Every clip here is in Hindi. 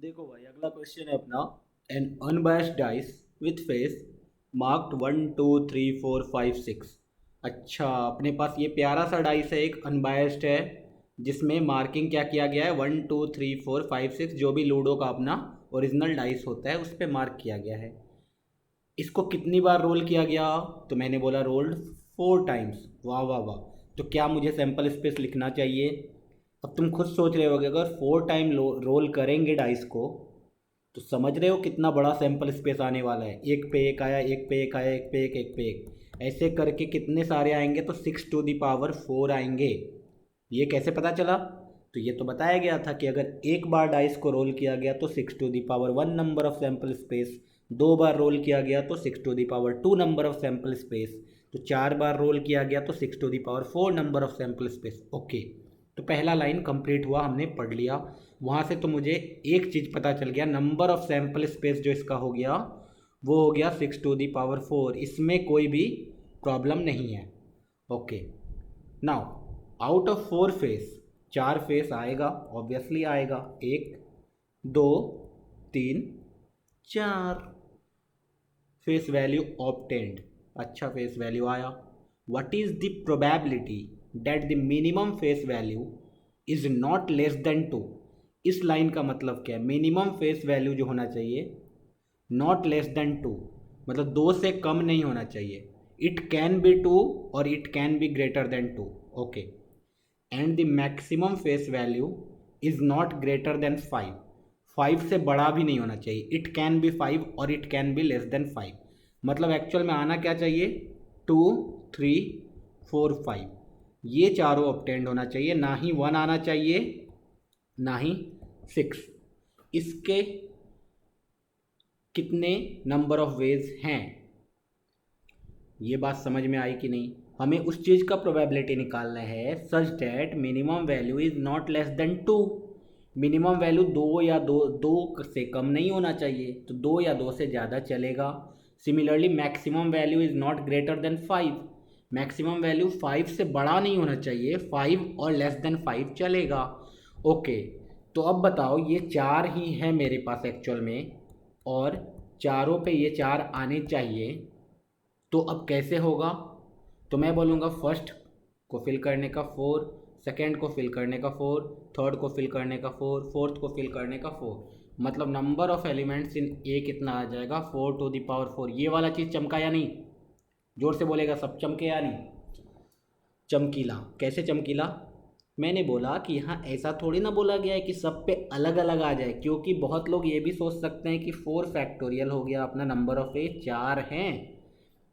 देखो भाई, अगला क्वेश्चन है अपना। N unbiased dice with face marked 1 2 3 4 5 6। अच्छा, अपने पास ये प्यारा सा डाइस है, एक अनबायस्ड है, जिसमें मार्किंग क्या किया गया है, 1 2 3 4 5 6, जो भी लूडो का अपना ओरिजिनल डाइस होता है उस पर मार्क किया गया है। इसको कितनी बार रोल किया गया? तो मैंने बोला रोल्ड 4 टाइम्स। वाह वाह वाह। तो क्या मुझे सैंपल स्पेस लिखना चाहिए? अब तुम खुद सोच रहे होगे, अगर 4 टाइम रोल करेंगे डाइस को तो समझ रहे हो कितना बड़ा सैंपल स्पेस आने वाला है। एक पे एक आया, एक पे एक आया, एक पे एक पे एक, ऐसे करके कितने सारे आएंगे? तो 6 टू दी पावर 4 आएंगे। ये कैसे पता चला? तो ये तो बताया गया था कि अगर एक बार डाइस को रोल किया गया तो 6 to the power 1 number of sample space, 2 बार रोल किया गया तो 6 to the power 2 number of sample space, तो 4 बार रोल किया गया तो 6 to the power 4 number of sample space. Okay, तो पहला लाइन कंप्लीट हुआ, हमने पढ़ लिया। वहाँ से तो मुझे एक चीज़ पता चल गया, नंबर ऑफ सैंपल स्पेस जो इसका हो गया वो हो गया 6 टू दी पावर 4। इसमें कोई भी प्रॉब्लम नहीं है। Okay, now out of 4 face, 4 face आएगा, ऑब्वियसली आएगा। 1 2 3 4 फेस वैल्यू ऑब्टेंड। अच्छा, फेस वैल्यू आया। What is the probability that the minimum face value is not less than 2? इस लाइन का मतलब क्या है? मिनिमम फेस वैल्यू जो होना चाहिए नॉट लेस देन 2, मतलब 2 से कम नहीं होना चाहिए। इट कैन बी 2 और it can be greater then 2। Okay, and the maximum face value is not greater then 5। 5 से बड़ा भी नहीं होना चाहिए। इट कैन बी 5 और it can be less than 5। मतलब एक्चुअल में आना क्या चाहिए? 2 3 4 5, ये चारों ऑब्टेंड होना चाहिए, ना ही 1 आना चाहिए, ना ही 6। इसके कितने नंबर ऑफ वेज हैं? ये बात समझ में आई कि नहीं? हमें उस चीज़ का प्रोबेबिलिटी निकालना है such that minimum value is not less than 2। Minimum value 2 से कम नहीं होना चाहिए, तो 2 या 2 से ज़्यादा चलेगा। Similarly maximum value is not greater then 5। Maximum value 5 से बड़ा नहीं होना चाहिए, 5 और लेस देन 5 चलेगा। ओके, तो अब बताओ, ये 4 ही है मेरे पास एक्चुअल में, और चारों पे ये 4 आने चाहिए, तो अब कैसे होगा? तो मैं बोलूँगा फर्स्ट को फिल करने का 4, सेकेंड को फिल करने का 4, थर्ड को फिल करने का 4, फोर्थ को फिल करने का 4। मतलब नंबर ऑफ एलिमेंट्स इन ए कितना आ जाएगा? 4 टू दी पावर 4। ये वाला चीज़ चमका या नहीं? जोर से बोलेगा सब, चमके या नहीं? चमकीला। कैसे चमकीला? मैंने बोला कि यहाँ ऐसा थोड़ी ना बोला गया है कि सब पे अलग अलग आ जाए, क्योंकि बहुत लोग ये भी सोच सकते हैं कि 4 फैक्टोरियल हो गया अपना नंबर ऑफ ए 4 हैं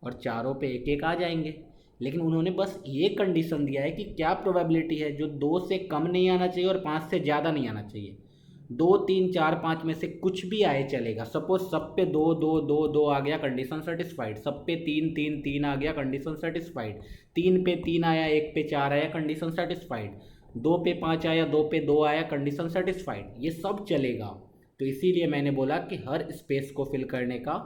और चारों पे एक एक आ जाएंगे। लेकिन उन्होंने बस ये कंडीशन दिया है कि क्या प्रोबेबिलिटी है, जो 2 से कम नहीं आना चाहिए और 5 से ज़्यादा नहीं आना चाहिए। 2 3 4 5 में से कुछ भी आए चलेगा। सपोज सब पे 2 2 2 2 आ गया, कंडीशन सेटिस्फाइड। सब पे 3 3 3 आ गया, कंडीशन सेटिस्फाइड। 3 पे 3 आया, 1 पे 4 आया, कंडीशन सेटिस्फाइड। 2 पे 5 आया, 2 पे 2 आया, कंडीशन सेटिस्फाइड। ये सब चलेगा। तो इसीलिए मैंने बोला कि हर स्पेस को फिल करने का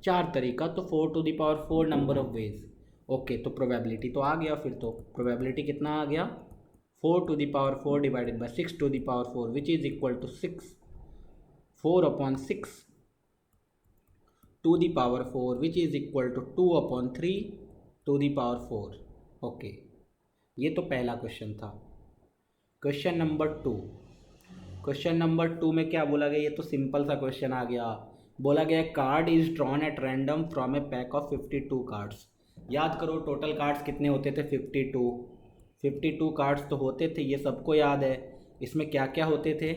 4 तरीका, तो 4 to the power 4 number of ways. Okay, तो प्रोबेबिलिटी तो आ गया। फिर तो प्रोबेबिलिटी कितना आ गया? 4 to the power 4 divided by 6 to the power 4 which is equal to 6। 4/6 to the power 4 which is equal to 2/3 to the power 4। Okay, ये तो पहला क्वेश्चन था। Question number 2। क्वेश्चन नंबर 2 में क्या बोला गया? ये तो सिंपल सा क्वेश्चन आ गया। बोला गया card is drawn at random from A pack of 52 cards. याद करो टोटल कार्ड्स कितने होते थे? 52। 52 कार्ड्स तो होते थे, ये सबको याद है। इसमें क्या क्या होते थे?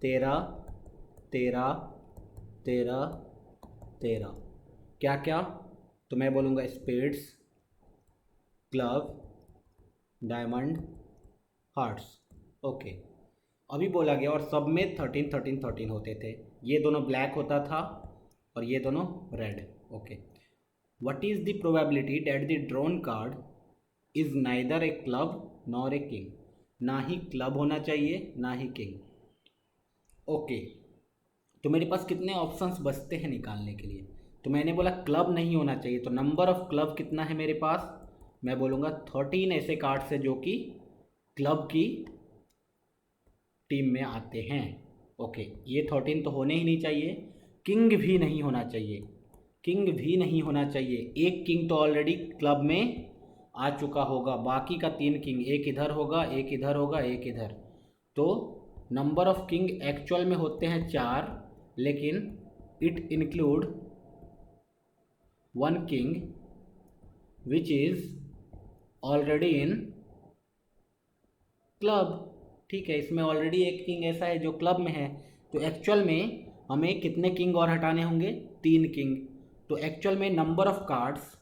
13 13 13 13। क्या क्या? तो मैं बोलूँगा spades, club, diamond, hearts. Okay, अभी बोला गया और सब में 13 13 13 होते थे। ये दोनों ब्लैक होता था और ये दोनों red. Okay, what is the probability that the drawn card is neither A club nor a king? ना ही क्लब होना चाहिए, ना ही किंग। ओके, तो मेरे पास कितने ऑप्शंस बचते हैं निकालने के लिए? तो मैंने बोला क्लब नहीं होना चाहिए, तो नंबर ऑफ क्लब कितना है मेरे पास? मैं बोलूँगा 13 ऐसे कार्ड्स है जो कि क्लब की टीम में आते हैं। ओके, ये 13 तो होने ही नहीं चाहिए, किंग भी नहीं होना चाहिए, किंग भी नहीं होना चाहिए। एक किंग तो ऑलरेडी क्लब में आ चुका होगा, बाकी का 3 किंग, एक इधर होगा, एक इधर होगा, एक इधर। तो नंबर ऑफ किंग एक्चुअल में होते हैं 4, लेकिन it include 1 king which is already in club. ठीक है, इसमें ऑलरेडी एक किंग ऐसा है जो क्लब में है, तो एक्चुअल में हमें कितने किंग और हटाने होंगे? 3 किंग। तो एक्चुअल में number of cards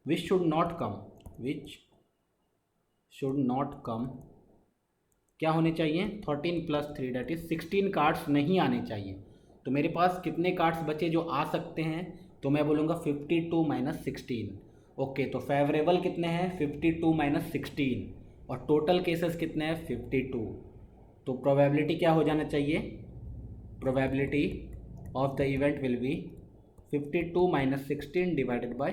which should not come, which should not come क्या होने चाहिए? 13 प्लस 3 डेट इज 16 कार्ड्स नहीं आने चाहिए। तो मेरे पास कितने कार्ड्स बचे जो आ सकते हैं? तो मैं बोलूँगा 52 माइनस 16। ओके, तो फेवरेबल कितने हैं? 52 माइनस 16, और टोटल केसेस कितने हैं? 52। तो प्रोबेबिलिटी क्या हो जाना चाहिए? Probability of the event will be 52 minus 16 divided by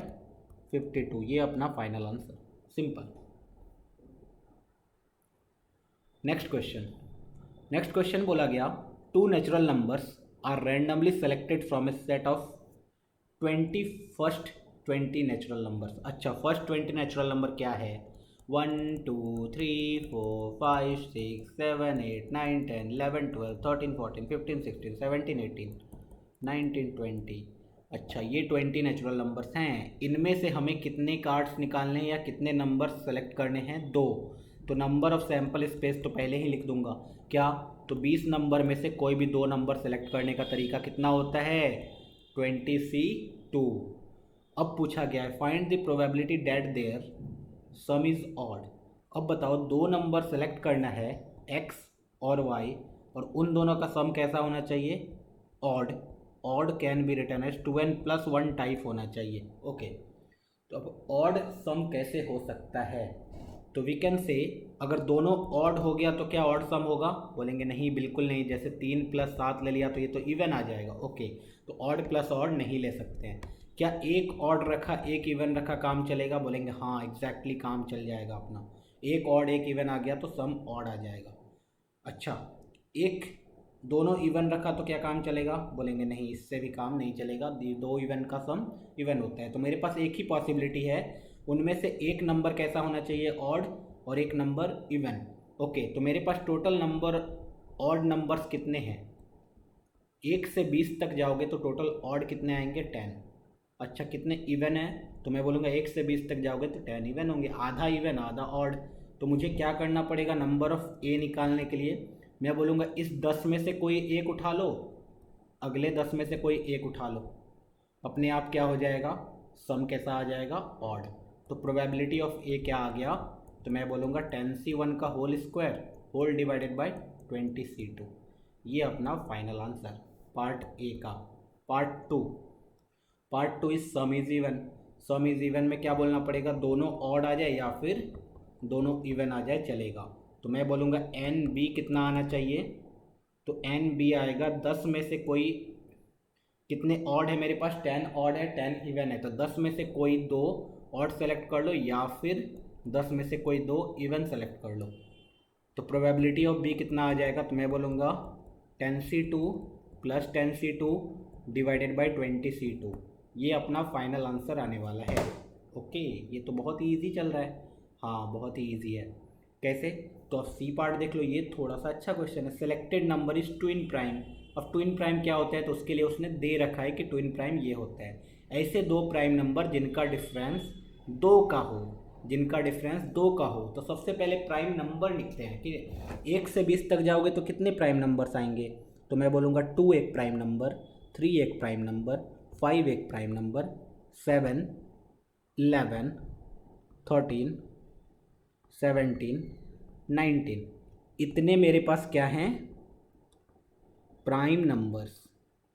52। ये अपना final answer, simple. Next question बोला गया, 2 natural numbers are randomly selected from a set of 20 natural numbers. अच्छा, फर्स्ट 20 नेचुरल नंबर क्या है? 1 2 3 4 5 6 7 8 9 10 11 12 13 14 15 16 17 18 19 20। अच्छा, ये 20 नेचुरल नंबर्स हैं। इनमें से हमें कितने कार्ड्स निकालने हैं या कितने नंबर्स सेलेक्ट करने हैं? 2। तो नंबर ऑफ सैम्पल स्पेस तो पहले ही लिख दूंगा। क्या? तो 20 नंबर में से कोई भी 2 नंबर सेलेक्ट करने का तरीका कितना होता है? 20C2। अब पूछा गया है find the probability that their sum is odd. अब बताओ, 2 नंबर सेलेक्ट करना है, x और y, और उन दोनों का सम कैसा होना चाहिए? Odd. Odd can be written as 2n + 1 type होना चाहिए। ओके, तो अब ऑड सम कैसे हो सकता है? तो वी कैन से, अगर दोनों ऑड हो गया तो क्या ऑड सम होगा? बोलेंगे नहीं, बिल्कुल नहीं। जैसे 3 + 7 ले लिया तो ये तो इवन आ जाएगा। ओके, तो ऑड प्लस ऑड नहीं ले सकते हैं। क्या एक ऑड रखा एक इवन रखा काम चलेगा? बोलेंगे हाँ, एग्जैक्टली काम चल जाएगा अपना। एक ऑड एक इवन आ गया तो सम ऑड आ जाएगा। अच्छा, एक दोनों इवन रखा तो क्या काम चलेगा? बोलेंगे नहीं, इससे भी काम नहीं चलेगा, 2 इवन का सम इवन होता है। तो मेरे पास एक ही पॉसिबिलिटी है, उनमें से एक नंबर कैसा होना चाहिए? ऑड, और एक नंबर इवन। ओके, तो मेरे पास टोटल नंबर ऑड नंबर्स कितने हैं? 1 से 20 तक जाओगे तो टोटल ऑड कितने आएंगे? 10। अच्छा, कितने इवन है? तो मैं बोलूँगा 1 से 20 तक जाओगे तो 10 इवन होंगे, आधा इवन आधा ऑड। तो मुझे क्या करना पड़ेगा नंबर ऑफ ए निकालने के लिए? मैं बोलूँगा इस 10 में से कोई एक उठा लो, अगले 10 में से कोई एक उठा लो, अपने आप क्या हो जाएगा? सम कैसा आ जाएगा? ऑड। तो प्रोबेबिलिटी ऑफ ए क्या आ गया? तो मैं बोलूँगा 10C1 का whole square whole divided by 20C2। ये अपना फाइनल आंसर पार्ट ए का। Part two is sum is even. Sum is even में क्या बोलना पड़ेगा? दोनों ऑड आ जाए या फिर दोनों इवन आ जाए चलेगा। तो मैं बोलूँगा एन बी कितना आना चाहिए? तो एन बी आएगा 10 में से कोई, कितने ऑड है मेरे पास? 10 ऑड है, 10 इवन है। तो 10 में से कोई 2 ऑड सेलेक्ट कर लो या फिर 10 में से कोई 2 इवन सेलेक्ट कर लो। तो प्रोबेबिलिटी ऑफ बी कितना आ जाएगा? तो मैं बोलूँगा 10C2 + 10C2 divided by 20C2। ये अपना फाइनल आंसर आने वाला है। ओके, ये तो बहुत ही ईजी चल रहा है। हाँ, बहुत ही ईजी है। कैसे? तो अब सी पार्ट देख लो, ये थोड़ा सा अच्छा क्वेश्चन है। Selected number is twin prime. अब ट्विन प्राइम क्या होता है? तो उसके लिए उसने दे रखा है कि ट्विन प्राइम ये होता है, ऐसे 2 प्राइम नंबर जिनका डिफरेंस 2 का हो, जिनका डिफरेंस 2 का हो। तो सबसे पहले प्राइम नंबर लिखते हैं कि 1 से 20 तक जाओगे तो कितने प्राइम नंबर्स आएंगे? तो मैं बोलूँगा 2 एक प्राइम नंबर, 3 एक प्राइम नंबर, 5 एक प्राइम नंबर, 7 11 13 17 19, इतने मेरे पास क्या हैं? Prime numbers.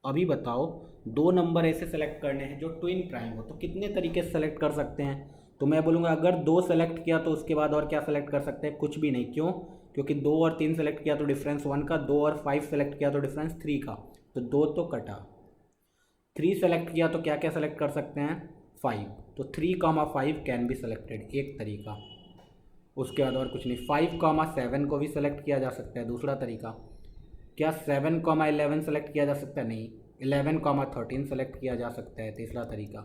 अभी बताओ, 2 नंबर ऐसे सेलेक्ट करने हैं जो ट्विन प्राइम हो, तो कितने तरीके से सेलेक्ट कर सकते हैं? तो मैं बोलूँगा अगर 2 सेलेक्ट किया तो उसके बाद और क्या सेलेक्ट कर सकते हैं? कुछ भी नहीं। क्यों? क्योंकि 2 और 3 सेलेक्ट किया तो डिफरेंस 1 का, 2 और 5 सेलेक्ट किया तो डिफरेंस 3 का, तो 2 तो कटा। 3 सेलेक्ट किया तो क्या क्या सेलेक्ट कर सकते हैं? 5। तो 3, 5 कैन बी सेलेक्टेड, एक तरीका। उसके बाद और कुछ नहीं। 5,7 को भी सेलेक्ट किया जा सकता है, दूसरा तरीका। क्या 7,11 सेलेक्ट किया जा सकता है? नहीं। 11,13 सेलेक्ट किया जा सकता है, तीसरा तरीका।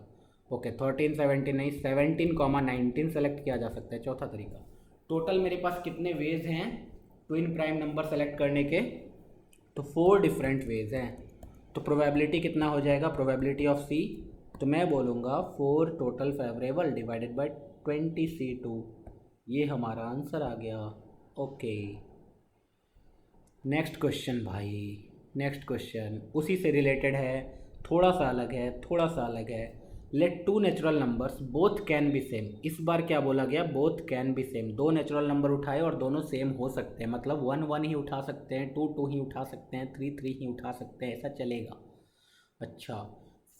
ओके, 13 17 नहीं, 17,19 सेलेक्ट किया जा सकता है, चौथा तरीका। टोटल मेरे पास कितने वेज हैं ट्विन प्राइम नंबर सेलेक्ट करने के? तो 4 डिफरेंट वेज हैं। तो प्रोबेबिलिटी कितना हो जाएगा? प्रोबेबिलिटी ऑफ सी, तो मैं बोलूँगा 4 total favourable divided by 20C2। ये हमारा आंसर आ गया। ओके, नेक्स्ट क्वेश्चन भाई। नेक्स्ट क्वेश्चन उसी से रिलेटेड है, थोड़ा सा अलग है, थोड़ा सा अलग है। Let two natural numbers both can be same. इस बार क्या बोला गया? Both can be same. दो नेचुरल नंबर उठाए और दोनों सेम हो सकते हैं, मतलब 1 1 ही उठा सकते हैं, 2 2 ही उठा सकते हैं, 3 3 ही उठा सकते हैं, ऐसा चलेगा। अच्छा,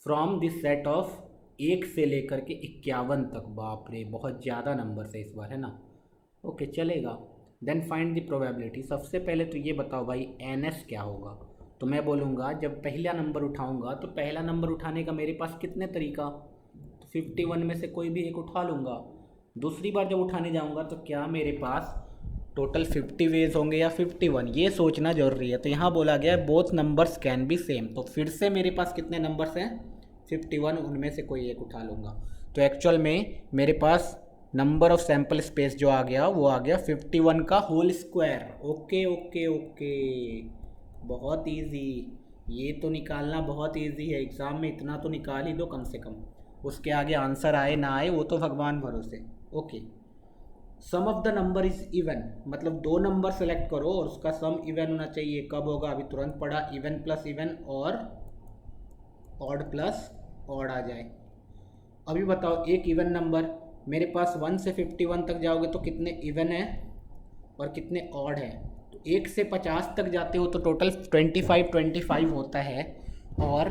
फ्रॉम दिस सेट ऑफ 1 से लेकर के 51 तक। बाप रे, बहुत ज़्यादा नंबर है इस बार, है ना? ओके, चलेगा। Then find the probability. सबसे पहले तो ये बताओ भाई NS क्या होगा? तो मैं बोलूँगा जब पहला नंबर उठाऊँगा तो पहला नंबर उठाने का मेरे पास कितने तरीका? तो 51 में से कोई भी एक उठा लूँगा। दूसरी बार जब उठाने जाऊँगा तो क्या मेरे पास टोटल 50 वेज होंगे या 51? ये सोचना जरूरी है। तो यहाँ बोला गया है both numbers can be same, तो फिर से मेरे पास कितने नंबर्स हैं? 51, उनमें से कोई एक उठा लूँगा। तो एक्चुअल में मेरे पास नंबर ऑफ सैम्पल स्पेस जो आ गया वो आ गया 51 का whole square. Okay okay okay, बहुत इजी। ये तो निकालना बहुत इजी है, एग्ज़ाम में इतना तो निकाल ही दो कम से कम। उसके आगे आंसर आए ना आए वो तो भगवान भरोसे। Okay, sum of the number is even, मतलब दो नंबर सेलेक्ट करो और उसका सम इवन होना चाहिए। कब होगा? अभी तुरंत पढ़ा, इवन प्लस इवन और ऑड प्लस ऑड आ जाए। अभी बताओ, एक इवन नंबर मेरे पास 1 से 51 तक जाओगे तो कितने इवन है और कितने ऑड है? तो 1 से 50 तक जाते हो तो टोटल 25 25 होता है, और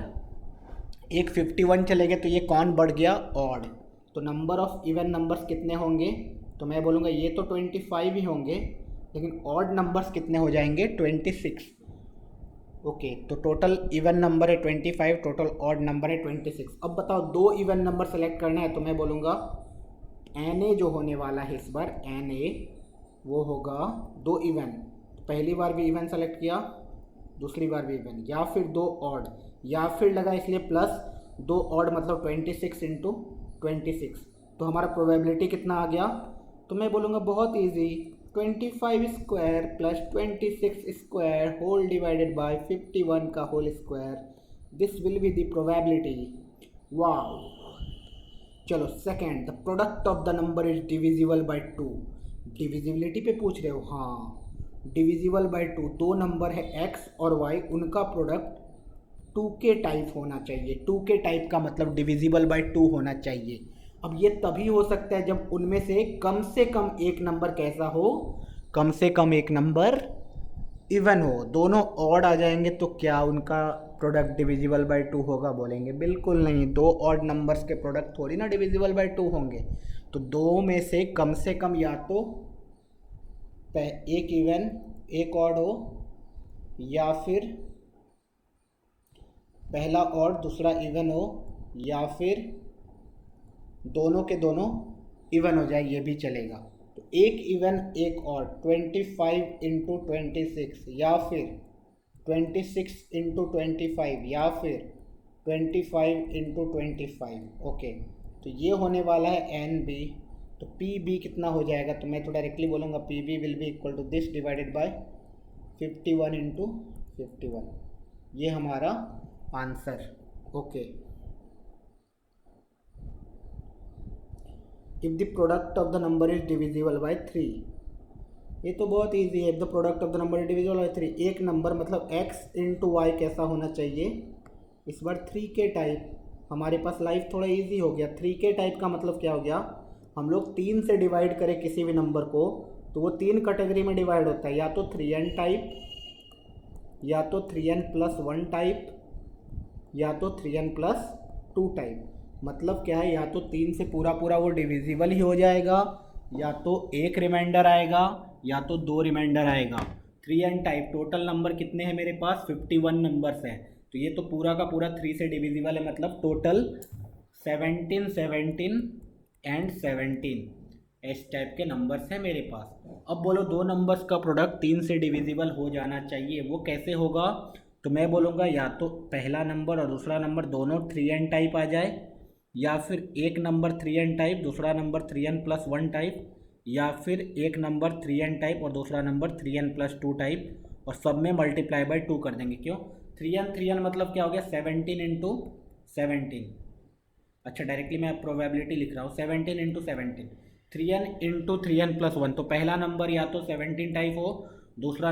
एक 51 चले गए तो ये कौन बढ़ गया? ऑड। तो नंबर ऑफ इवन नंबर्स कितने होंगे? तो मैं बोलूँगा ये तो 25 ही होंगे, लेकिन ऑड नंबर्स कितने हो जाएंगे? 26। ओके, तो टोटल इवन नंबर है 25, टोटल ऑड नंबर है 26। अब बताओ, दो इवन नंबर सेलेक्ट करना है तो मैं बोलूँगा Na जो होने वाला है इस बार, Na वो होगा दो इवन। पहली बार भी इवन सेलेक्ट किया, दूसरी बार भी इवन, या फिर दो ऑड, या फिर लगा इसलिए प्लस दो ऑड, मतलब 26 इंटू 26। तो हमारा प्रोबेबिलिटी कितना आ गया? तो मैं बोलूँगा बहुत easy, 25 square plus 26 square whole divided by 51 का whole square. This will be the probability. Wow. चलो second, the product of the number is divisible by 2। Divisibility पे पूछ रहे हो? हाँ, डिविजिबल बाय 2। दो नंबर है x और y, उनका प्रोडक्ट 2 के टाइप होना चाहिए। 2 के टाइप का मतलब डिविजिबल बाय 2 होना चाहिए। अब ये तभी हो सकता है जब उनमें से कम एक नंबर कैसा हो? कम से कम एक नंबर इवन हो। दोनों ऑड आ जाएंगे तो क्या उनका प्रोडक्ट डिविजिबल बाय 2 होगा? बोलेंगे बिल्कुल नहीं, दो ऑड नंबर्स के प्रोडक्ट थोड़ी ना डिविजिबल बाय 2 होंगे। तो दो में से कम या तो एक इवन एक ऑड हो, या फिर पहला ऑड दूसरा इवन हो, या फिर दोनों के दोनों इवन हो जाए, ये भी चलेगा। तो एक इवन एक ऑड, 25 इंटू 26, या फिर 26 इंटू 25, या फिर 25 इंटू 25। ओके, तो ये होने वाला है एन बी। तो पी बी कितना हो जाएगा? तो मैं तो डायरेक्टली बोलूँगा P B will be equal to this divided by 51 into 51। ये हमारा आंसर। Okay, if the product of the number is divisible by 3। ये तो बहुत इजी है। If the product of the number is divisible by 3, एक नंबर मतलब x इंटू वाई कैसा होना चाहिए? इस बार 3 के टाइप। हमारे पास लाइफ थोड़ा इजी हो गया। 3 के टाइप का मतलब क्या हो गया? हम लोग 3 से डिवाइड करें किसी भी नंबर को तो वो 3 कैटेगरी में डिवाइड होता है, या तो 3n टाइप, या तो 3n प्लस 1 टाइप, या तो 3n प्लस 2 टाइप। मतलब क्या है? या तो 3 से पूरा वो डिविजिबल ही हो जाएगा, या तो एक रिमाइंडर आएगा, या तो दो रिमाइंडर आएगा। 3n type. टोटल नंबर कितने हैं मेरे पास? 51 नंबर्स हैं। तो ये तो पूरा का पूरा 3 से डिविजिबल है, मतलब टोटल 17 17 एंड 17। इस टाइप के नंबर्स हैं मेरे पास। अब बोलो दो नंबर्स का प्रोडक्ट 3 से डिविजिबल हो जाना चाहिए, वो कैसे होगा? तो मैं बोलूँगा या तो पहला नंबर और दूसरा नंबर दोनों 3n टाइप आ जाए, या फिर एक नंबर 3n टाइप दूसरा नंबर 3n+1 टाइप, या फिर एक नंबर 3n टाइप और दूसरा नंबर 3n+2 टाइप, और सब में मल्टीप्लाई बाय 2 कर देंगे। क्यों? 3n मतलब क्या हो गया? 17 × 17। अच्छा, डायरेक्टली मैं प्रोबेबिलिटी लिख रहा हूँ, 17 × 17, 3n × 3n+1। तो पहला नंबर या तो 17 टाइप हो, दूसरा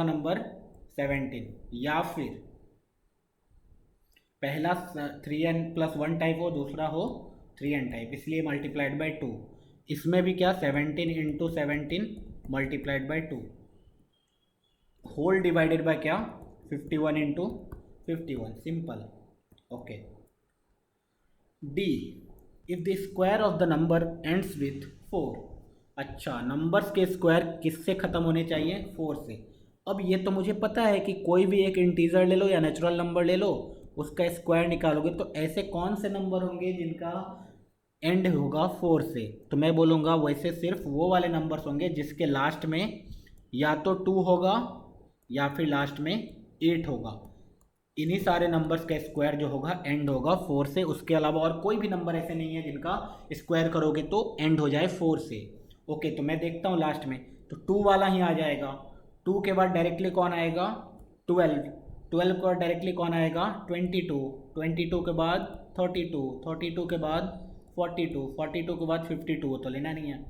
नंबर 17, या फिर पहला 3n+1 टाइप हो, दूसरा हो 3n टाइप, इसलिए मल्टीप्लाइड बाय 2। इसमें भी क्या? 17 × 17 multiplied by 2, whole divided by क्या? 51 × 51, simple. Okay. D, if the square of the number ends with 4। अच्छा, नंबर्स के स्क्वायर किससे ख़त्म होने चाहिए? 4 से। अब ये तो मुझे पता है कि कोई भी एक इंटीजर ले लो या नेचुरल नंबर ले लो, उसका स्क्वायर निकालोगे तो ऐसे कौन से नंबर होंगे जिनका एंड होगा 4 से? तो मैं बोलूँगा वैसे सिर्फ वो वाले नंबर्स होंगे जिसके लास्ट में या तो 2 होगा या फिर लास्ट में 8 होगा। इन्हीं सारे नंबर्स का स्क्वायर जो होगा एंड होगा 4 से। उसके अलावा और कोई भी नंबर ऐसे नहीं है जिनका स्क्वायर करोगे तो एंड हो जाए 4 से। ओके, तो मैं देखता हूँ लास्ट में, तो 2 वाला ही आ जाएगा। 2 के बाद डायरेक्टली कौन आएगा? 12। 12 के बाद डायरेक्टली कौन आएगा? 22। 22 के बाद 32। 32 के बाद 42। 42 के बाद 52, तो लेना नहीं है।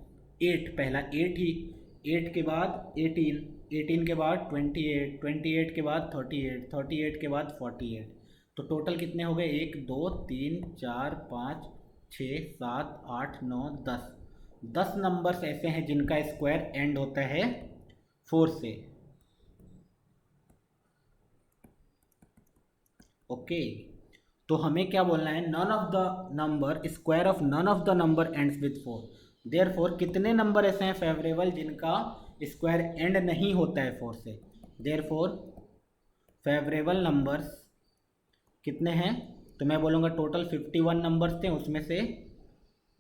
8, पहला 8 ही। 8 के बाद 18। 18 के बाद 28। 28 के बाद 38। 38 के बाद 48। तो टोटल कितने हो गए? 1 2 3 4 5 6 7 8 9 10। 10 नंबर्स ऐसे हैं जिनका स्क्वायर एंड होता है 4 से। ओके, तो हमें क्या बोलना है? None of the number, square of none of the number ends with 4। Therefore कितने नंबर ऐसे हैं फेवरेबल जिनका स्क्वायर एंड नहीं होता है 4 से? देयरफॉर फेवरेबल नंबर्स कितने हैं? तो मैं बोलूँगा टोटल 51 नंबर्स थे, उसमें से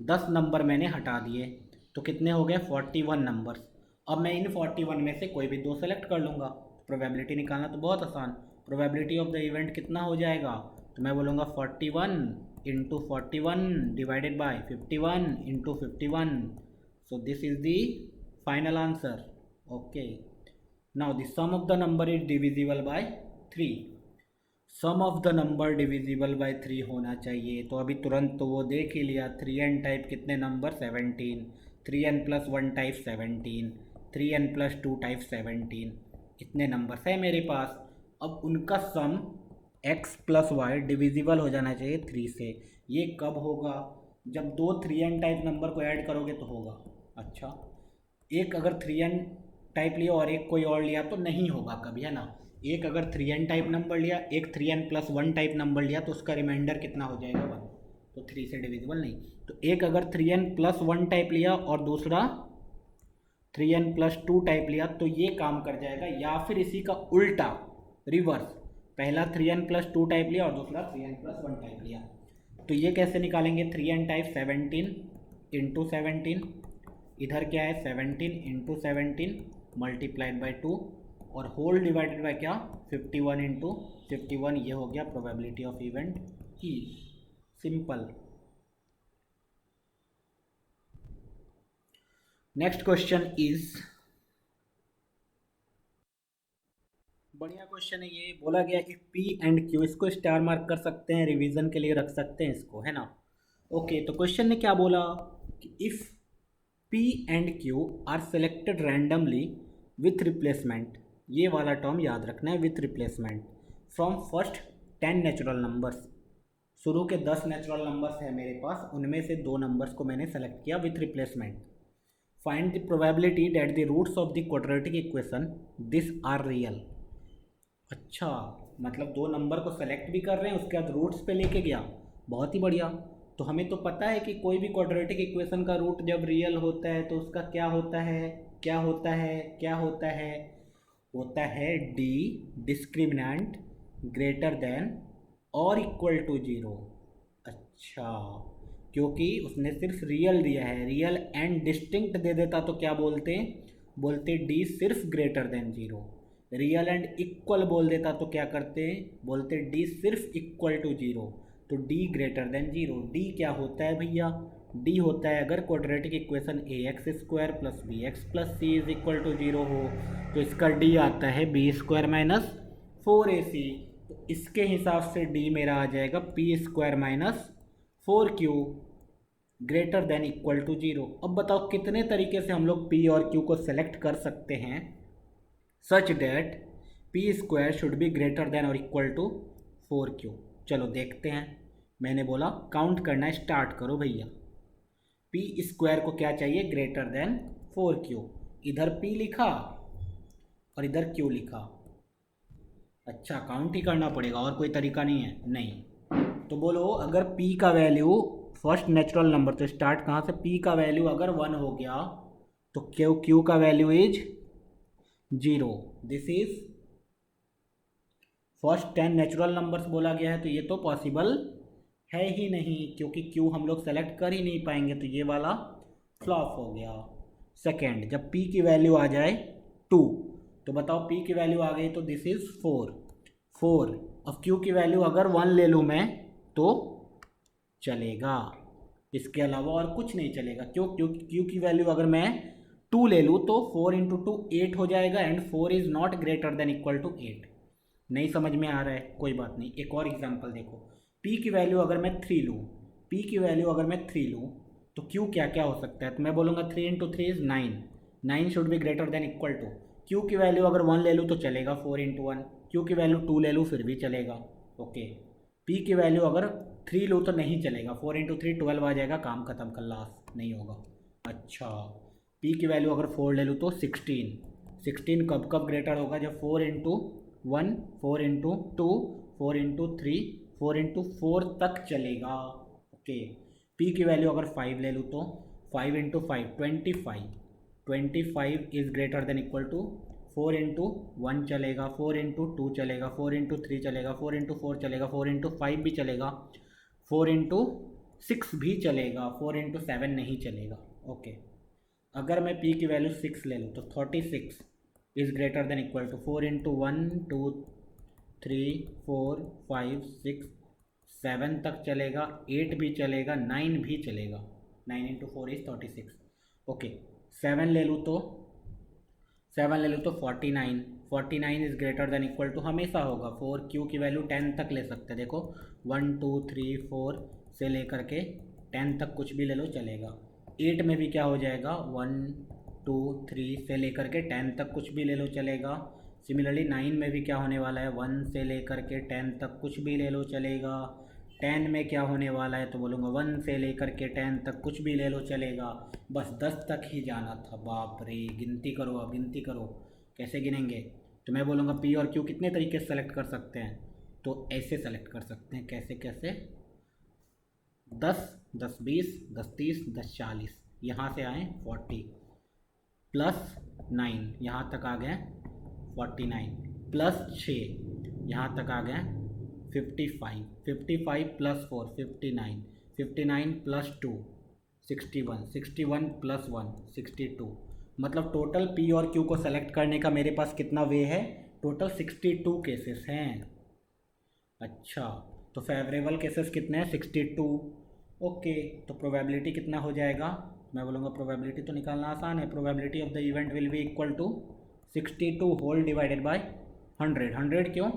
10 नंबर मैंने हटा दिए, तो कितने हो गए? 41 नंबर्स। अब मैं इन 41 में से कोई भी दो सेलेक्ट कर लूँगा। प्रोबेबिलिटी निकालना तो बहुत आसान। प्रोबेबिलिटी ऑफ द इवेंट कितना हो जाएगा? तो मैं बोलूँगा 41 × 41 divided by 51 × 51। So this is the final answer. Okay, now the sum of the number is divisible by 3। Sum of the number divisible by 3 होना चाहिए, तो अभी तुरंत तो वो देख ही लिया। 3n टाइप कितने number? 17। 3n+1 type 17। 3n+2 type 17। इतने नंबर्स है मेरे पास। अब उनका सम x+y डिविजिबल हो जाना चाहिए 3 से। ये कब होगा? जब दो 3n टाइप नंबर को ऐड करोगे तो होगा। अच्छा, एक अगर 3n टाइप लिया और एक कोई और लिया तो नहीं होगा कभी, है ना? एक अगर 3n टाइप नंबर लिया, एक 3n+1 टाइप नंबर लिया, तो उसका रिमाइंडर कितना हो जाएगा? 1। तो 3 से डिविजिबल नहीं। तो एक अगर 3n+1 टाइप लिया और दूसरा 3n+2 टाइप लिया तो ये काम कर जाएगा, या फिर इसी का उल्टा, रिवर्स, पहला 3n+2 टाइप लिया और दूसरा 3n+1 टाइप लिया। तो ये कैसे निकालेंगे? 3n टाइप 17 × 17, इधर क्या है? 17 × 17 मल्टीप्लाइड बाय 2, और होल डिवाइडेड बाय क्या? 51 × 51। ये हो गया probability of event E. Simple. Next question is, बढ़िया क्वेश्चन है ये। बोला गया इफ पी एंड क्यू, इसको स्टार मार्क कर सकते हैं, रिवीजन के लिए रख सकते हैं इसको, है ना? ओके, तो क्वेश्चन ने क्या बोला कि if P and Q R selected randomly with replacement, ये वाला टर्म याद रखना है, with replacement, from first 10 natural numbers. शुरू के 10 नेचुरल नंबर्स है मेरे पास, उनमें से 2 नंबर्स को मैंने सेलेक्ट किया with replacement. Find the probability that the roots of the quadratic equation this are real. अच्छा, मतलब 2 नंबर को सेलेक्ट भी कर रहे हैं, उसके बाद रूट्स पे लेके गया, बहुत ही बढ़िया। तो हमें तो पता है कि कोई भी क्वाड्रेटिक इक्वेशन का रूट जब रियल होता है तो उसका क्या होता है? क्या होता है? क्या होता है? होता है डी डिस्क्रिमिनेंट ग्रेटर देन और इक्वल टू 0। अच्छा, क्योंकि उसने सिर्फ रियल दिया है। रियल एंड डिस्टिंक्ट दे देता तो क्या बोलते, बोलते डी सिर्फ greater than zero. Real and equal बोल देता तो क्या करते, बोलते डी सिर्फ इक्वल टू जीरो। तो D greater than zero. D क्या होता है भैया, डी होता है अगर quadratic equation A X square plus B X plus C is equal to zero हो तो इसका डी आता है बी स्क्वायर माइनस 4ac। तो इसके हिसाब से डी मेरा आ जाएगा P square minus 4q greater than equal to zero. अब बताओ कितने तरीके से हम लोग p और q को सेलेक्ट कर सकते हैं such that P square should be greater than और इक्वल टू 4q। चलो देखते हैं। मैंने बोला काउंट करना स्टार्ट करो भैया। पी स्क्वायर को क्या चाहिए, ग्रेटर देन 4q। इधर p लिखा और इधर q लिखा। अच्छा काउंट ही करना पड़ेगा और कोई तरीका नहीं है, नहीं। तो बोलो अगर p का वैल्यू फर्स्ट नेचुरल नंबर तो स्टार्ट कहाँ से, p का वैल्यू अगर 1 हो गया तो q का value is 0। This is first 10 natural numbers बोला गया है तो ये तो पॉसिबल है ही नहीं क्योंकि q हम लोग सेलेक्ट कर ही नहीं पाएंगे तो ये वाला फ्लॉप हो गया। सेकेंड जब p की वैल्यू आ जाए 2 तो बताओ p की वैल्यू आ गई तो दिस इज 4। अब q की वैल्यू अगर 1 ले लूँ मैं तो चलेगा, इसके अलावा और कुछ नहीं चलेगा। क्यों, क्योंकि q की वैल्यू अगर मैं 2 ले लूँ तो 4 इंटू 2 8 हो जाएगा and 4 is not greater than equal to 8। नहीं समझ में आ रहा है, कोई बात नहीं। एक और एग्जांपल देखो, p की वैल्यू अगर मैं 3 लूँ, p की वैल्यू अगर मैं 3 लूँ तो q क्या क्या हो सकता है, तो मैं बोलूँगा 3 into 3 is 9, 9 should be greater than equal to. q की वैल्यू अगर 1 ले लूँ तो चलेगा, 4 इंटू 1। q की वैल्यू 2 ले लूँ फिर भी चलेगा, ओके। p की वैल्यू अगर 3 लूँ तो नहीं चलेगा, 4 इंटू 3 12 आ जाएगा, काम खत्म कर लास नहीं होगा। अच्छा p की वैल्यू अगर 4 ले लूँ तो 16 कब कब ग्रेटर होगा, जब 4 इंटू 1, 4 इंटू 2, 4 इंटू 3, 4 इंटू 4 तक चलेगा, ओके। p की वैल्यू अगर 5 ले लूँ तो 5 into 5 25 is greater than equal to 4 into 1 चलेगा, 4 इंटू 2 चलेगा, 4 इंटू 3 चलेगा, 4 इंटू 4 चलेगा, 4 इंटू 5 भी चलेगा, 4 इंटू 6 भी चलेगा, 4 इंटू 7 नहीं चलेगा, ओके। अगर मैं p की वैल्यू 6 ले लूँ तो 36 is greater than equal to 4 into 1, 2, 3, 4, 5, 6, 7 तक चलेगा, 8 भी चलेगा, 9 भी चलेगा। 9 इंटू 4 इज़ 36, ओके। 7 ले लूँ तो 49 is greater than equal to हमेशा होगा 4। q की वैल्यू 10 तक ले सकते हैं, देखो 1, 2, 3, 4 से लेकर के 10 तक कुछ भी ले लो चलेगा। 8 में भी क्या हो जाएगा, 1, 2, 3 से लेकर के 10 तक कुछ भी ले लो चलेगा। सिमिलरली 9 में भी क्या होने वाला है, 1 से लेकर के 10 तक कुछ भी ले लो चलेगा। 10 में क्या होने वाला है तो बोलूँगा 1 से लेकर के 10 तक कुछ भी ले लो चलेगा। बस 10 तक ही जाना था, बाप रे। गिनती करो, अब गिनती करो, कैसे गिनेंगे। तो मैं बोलूँगा p और q कितने तरीके से सेलेक्ट कर सकते हैं, तो ऐसे सेलेक्ट कर सकते हैं। कैसे कैसे, 10, 10, 20, 10, 30, 10, 40, यहाँ से आए 40 प्लस 9 यहाँ तक आ गए 49 प्लस 6 यहाँ तक आ गए 55 प्लस 4 59 प्लस 2 61 प्लस 1 62। मतलब टोटल p और q को सेलेक्ट करने का मेरे पास कितना वे है, टोटल 62 केसेस हैं। अच्छा तो फेवरेबल केसेस कितने हैं, 62, ओके। तो प्रोबेबिलिटी कितना हो जाएगा, मैं बोलूँगा प्रोबेबिलिटी तो निकालना आसान है। Probability of the event will be equal to 62 whole divided by 100। 100 क्यों,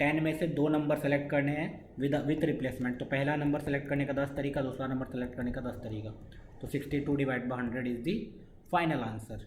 10 में से 2 नंबर सेलेक्ट करने हैं विथ रिप्लेसमेंट। तो पहला नंबर सेलेक्ट करने का 10 तरीका, दूसरा नंबर सेलेक्ट करने का 10 तरीका। तो 62 divide by 100 is the final answer.